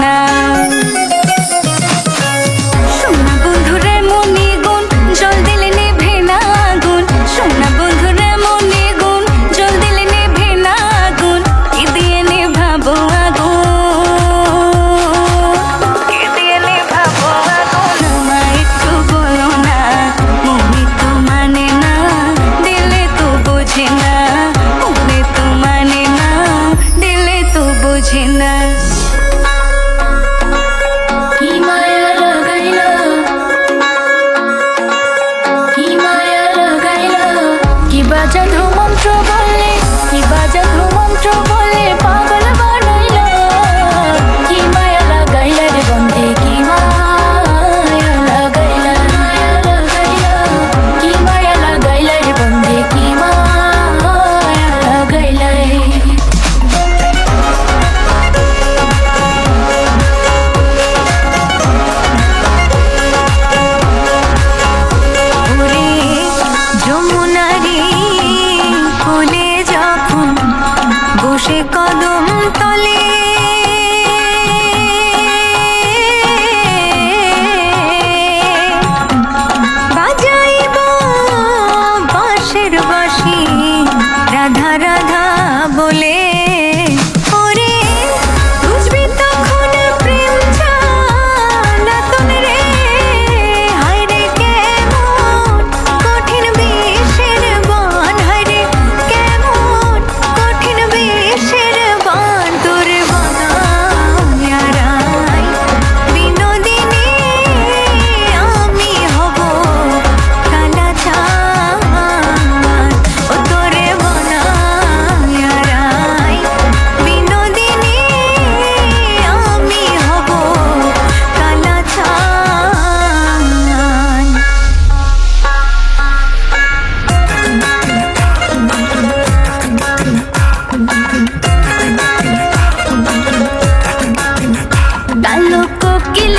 না। সোনা বন্ধুরে মনে গুণ জল দিলে নেভে না আগুন, সোনা বন্ধুরে মনে গুণ জল দিলে নেভে না আগুন, কি দিয়ে নেভাবো আগুন, কি দিয়ে নেভাবো আগুন। আমায় একটু বলো না, মনে তো মানে না, দিলে তো বোঝে না, মনে তো মানে না, দিলে তো বোঝে না। কি মায়া লাগাইলা, কি মায়া লাগাইলা, কি বাজানো মন্ত্র বলে, কি বাজানো মন্ত্র বলে পাগল বানাইলা। কি মায়া লাগাইলা রে বন্ধে, কি মায়া লাগাইলা, মায়া লাগাইলা, কি মায়া লাগাইলা রে বন্ধে, কি মায়া লাগাইলা। ওরে যমুনারি কোলে যখন বসে কদম তলে, বাজাইব বাঁশের বাঁশি রাধা রাধা বলে। ওরে বুঝবি তখন প্রেম জ্বালাতন রে, হায় রে কেমন কঠিন বিষের বান, হায় রে কেমন কঠিন বিষের বান। তোর বানায়ারাই বিনোদিনী আমি হব কালাচান, ও তোরে বানায়ারাই বিনোদিনী আমি হব কালাচান। কালো কোকিল